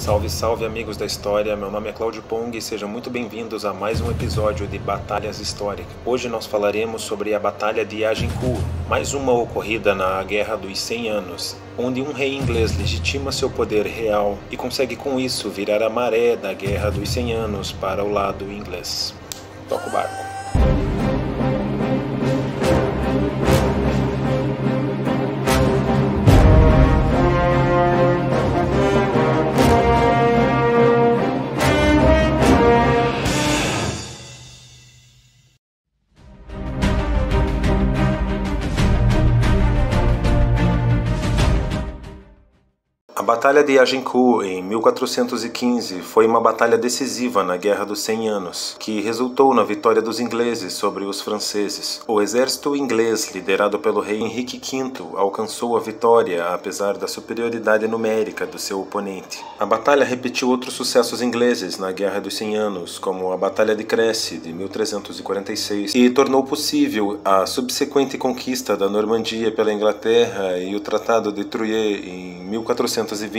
Salve, salve amigos da história, meu nome é Cláudio Pong e sejam muito bem-vindos a mais um episódio de Batalhas Históricas. Hoje nós falaremos sobre a Batalha de Agincourt, mais uma ocorrida na Guerra dos 100 Anos, onde um rei inglês legitima seu poder real e consegue com isso virar a maré da Guerra dos 100 Anos para o lado inglês. Toca o barco. A Batalha de Agincourt, em 1415, foi uma batalha decisiva na Guerra dos 100 Anos, que resultou na vitória dos ingleses sobre os franceses. O exército inglês, liderado pelo rei Henrique V, alcançou a vitória apesar da superioridade numérica do seu oponente. A batalha repetiu outros sucessos ingleses na Guerra dos 100 Anos, como a Batalha de Crécy, de 1346, e tornou possível a subsequente conquista da Normandia pela Inglaterra e o Tratado de Troyes, em 1420,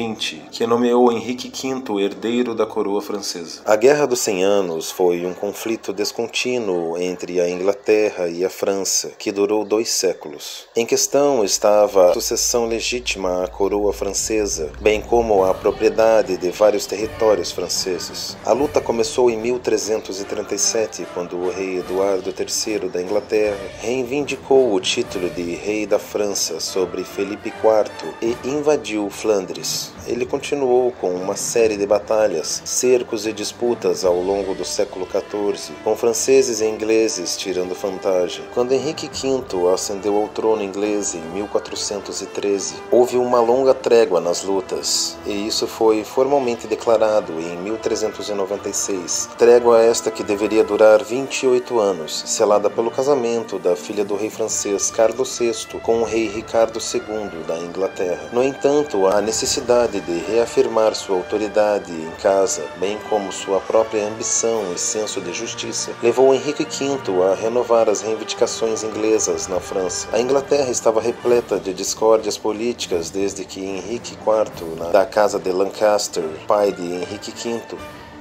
que nomeou Henrique V herdeiro da coroa francesa. A Guerra dos 100 Anos foi um conflito descontínuo entre a Inglaterra e a França, que durou 2 séculos. Em questão estava a sucessão legítima à coroa francesa, bem como a propriedade de vários territórios franceses. A luta começou em 1337, quando o rei Eduardo III da Inglaterra reivindicou o título de rei da França sobre Felipe IV e invadiu Flandres. Ele continuou com uma série de batalhas, cercos e disputas ao longo do século XIV, com franceses e ingleses tirando vantagem. Quando Henrique V ascendeu ao trono inglês em 1413, houve uma longa trégua nas lutas, e isso foi formalmente declarado em 1396. Trégua esta que deveria durar 28 anos, selada pelo casamento da filha do rei francês Carlos VI com o rei Ricardo II da Inglaterra. No entanto, a necessidade de reafirmar sua autoridade em casa, bem como sua própria ambição e senso de justiça, levou Henrique V a renovar as reivindicações inglesas na França. A Inglaterra estava repleta de discórdias políticas desde que Henrique IV, da Casa de Lancaster, pai de Henrique V,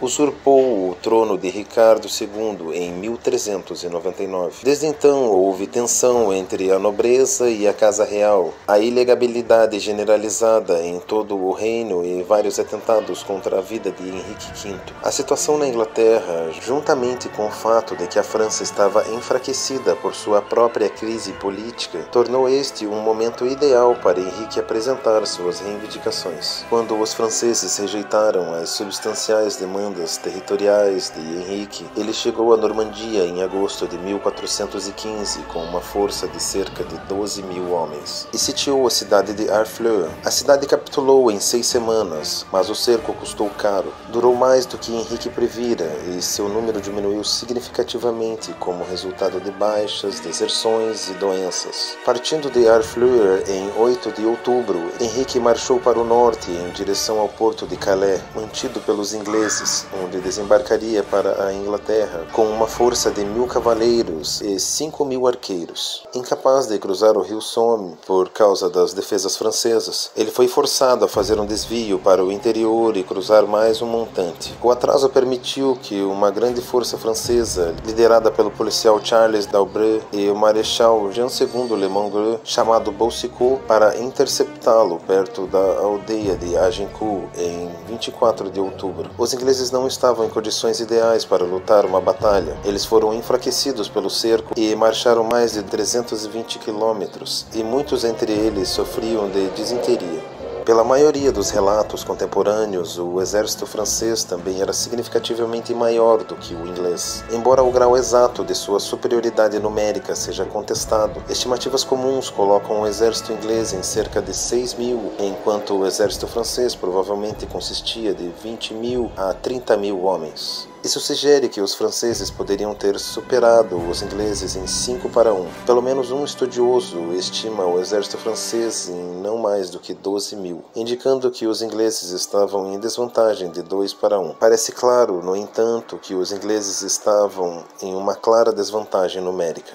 usurpou o trono de Ricardo II em 1399. Desde então houve tensão entre a nobreza e a casa real, a ilegabilidade generalizada em todo o reino e vários atentados contra a vida de Henrique V. A situação na Inglaterra, juntamente com o fato de que a França estava enfraquecida por sua própria crise política, tornou este um momento ideal para Henrique apresentar suas reivindicações. Quando os franceses rejeitaram as substanciais demandas territoriais de Henrique, ele chegou à Normandia em agosto de 1415 com uma força de cerca de 12.000 homens e sitiou a cidade de Harfleur. A cidade capitulou em 6 semanas, mas o cerco custou caro. Durou mais do que Henrique previra e seu número diminuiu significativamente como resultado de baixas, deserções e doenças. Partindo de Harfleur em 8 de outubro, Henrique marchou para o norte em direção ao porto de Calais, mantido pelos ingleses, onde desembarcaria para a Inglaterra com uma força de 1.000 cavaleiros e 5.000 arqueiros. Incapaz de cruzar o rio Somme por causa das defesas francesas, ele foi forçado a fazer um desvio para o interior e cruzar mais um montante. O atraso permitiu que uma grande força francesa, liderada pelo policial Charles d'Aubray e o marechal Jean II Le Mongreux, chamado Boucicaut, para interceptá-lo perto da aldeia de Agincourt em 24 de outubro. Os ingleses não estavam em condições ideais para lutar uma batalha. Eles foram enfraquecidos pelo cerco e marcharam mais de 320 quilômetros, e muitos entre eles sofriam de disenteria. Pela maioria dos relatos contemporâneos, o exército francês também era significativamente maior do que o inglês. Embora o grau exato de sua superioridade numérica seja contestado, estimativas comuns colocam o exército inglês em cerca de 6.000, enquanto o exército francês provavelmente consistia de 20.000 a 30.000 homens. Isso sugere que os franceses poderiam ter superado os ingleses em 5-1. Pelo menos um estudioso estima o exército francês em não mais do que 12.000, indicando que os ingleses estavam em desvantagem de 2-1. Parece claro, no entanto, que os ingleses estavam em uma clara desvantagem numérica.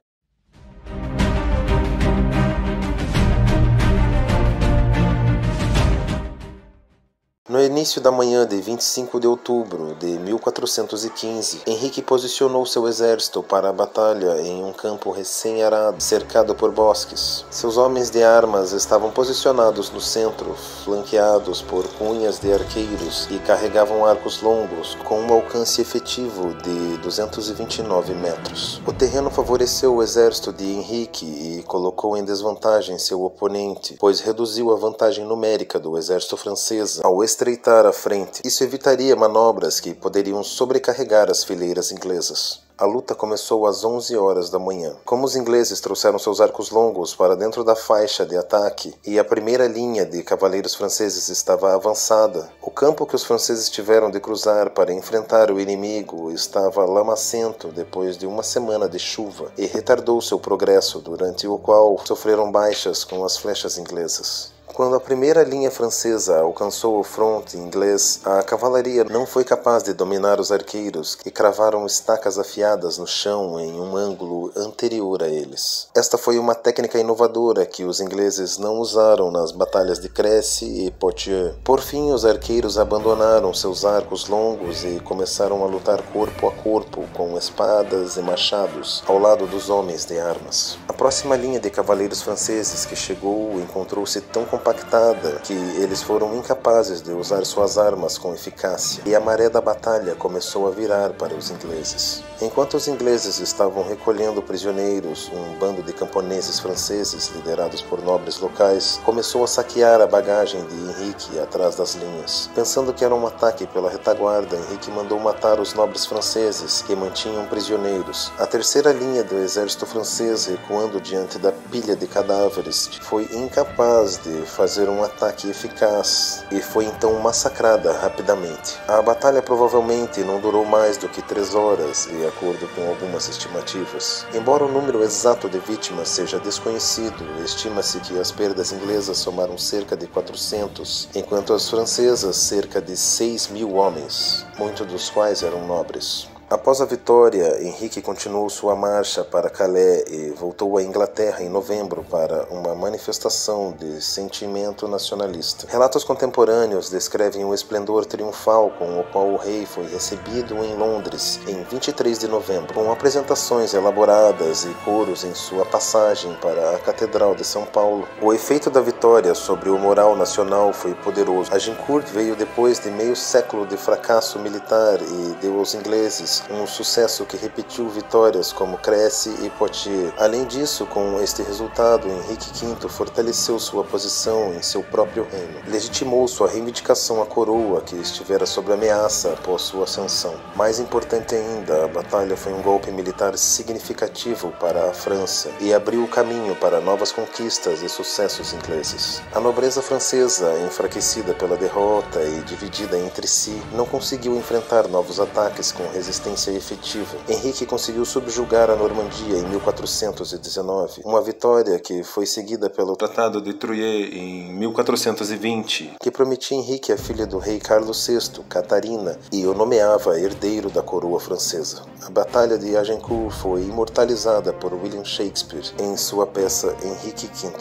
No início da manhã de 25 de outubro de 1415, Henrique posicionou seu exército para a batalha em um campo recém-arado, cercado por bosques. Seus homens de armas estavam posicionados no centro, flanqueados por cunhas de arqueiros e carregavam arcos longos com um alcance efetivo de 229 metros. O terreno favoreceu o exército de Henrique e colocou em desvantagem seu oponente, pois reduziu a vantagem numérica do exército francês ao estreitar a frente. Isso evitaria manobras que poderiam sobrecarregar as fileiras inglesas. A luta começou às 11 horas da manhã. Como os ingleses trouxeram seus arcos longos para dentro da faixa de ataque e a primeira linha de cavaleiros franceses estava avançada, o campo que os franceses tiveram de cruzar para enfrentar o inimigo estava lamacento depois de uma semana de chuva e retardou seu progresso, durante o qual sofreram baixas com as flechas inglesas. Quando a primeira linha francesa alcançou o fronte inglês, a cavalaria não foi capaz de dominar os arqueiros, que cravaram estacas afiadas no chão em um ângulo anterior a eles. Esta foi uma técnica inovadora que os ingleses não usaram nas batalhas de Crécy e Poitiers. Por fim, os arqueiros abandonaram seus arcos longos e começaram a lutar corpo a corpo, com espadas e machados, ao lado dos homens de armas. A próxima linha de cavaleiros franceses que chegou encontrou-se tão compactada que eles foram incapazes de usar suas armas com eficácia, e a maré da batalha começou a virar para os ingleses. Enquanto os ingleses estavam recolhendo prisioneiros, um bando de camponeses franceses, liderados por nobres locais, começou a saquear a bagagem de Henrique atrás das linhas. Pensando que era um ataque pela retaguarda, Henrique mandou matar os nobres franceses que mantinham prisioneiros. A terceira linha do exército francês, recuando diante da pilha de cadáveres, foi incapaz de fazer um ataque eficaz e foi então massacrada rapidamente. A batalha provavelmente não durou mais do que 3 horas, de acordo com algumas estimativas. Embora o número exato de vítimas seja desconhecido, estima-se que as perdas inglesas somaram cerca de 400, enquanto as francesas cerca de 6.000 homens, muitos dos quais eram nobres. Após a vitória, Henrique continuou sua marcha para Calais e voltou à Inglaterra em novembro para uma manifestação de sentimento nacionalista. Relatos contemporâneos descrevem o esplendor triunfal com o qual o rei foi recebido em Londres em 23 de novembro, com apresentações elaboradas e coros em sua passagem para a Catedral de São Paulo. O efeito da vitória sobre o moral nacional foi poderoso. Agincourt veio depois de meio século de fracasso militar e deu aos ingleses um sucesso que repetiu vitórias como Crécy e Poitiers. Além disso, com este resultado, Henrique V fortaleceu sua posição em seu próprio reino. Legitimou sua reivindicação à coroa, que estivera sob ameaça após sua ascensão. Mais importante ainda, a batalha foi um golpe militar significativo para a França e abriu o caminho para novas conquistas e sucessos ingleses. A nobreza francesa, enfraquecida pela derrota e dividida entre si, não conseguiu enfrentar novos ataques com resistência efetiva. Henrique conseguiu subjugar a Normandia em 1419, uma vitória que foi seguida pelo Tratado de Troyes em 1420, que prometia Henrique a filha do rei Carlos VI, Catarina, e o nomeava herdeiro da coroa francesa. A Batalha de Agincourt foi imortalizada por William Shakespeare em sua peça Henrique V.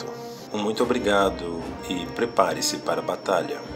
Muito obrigado e prepare-se para a batalha.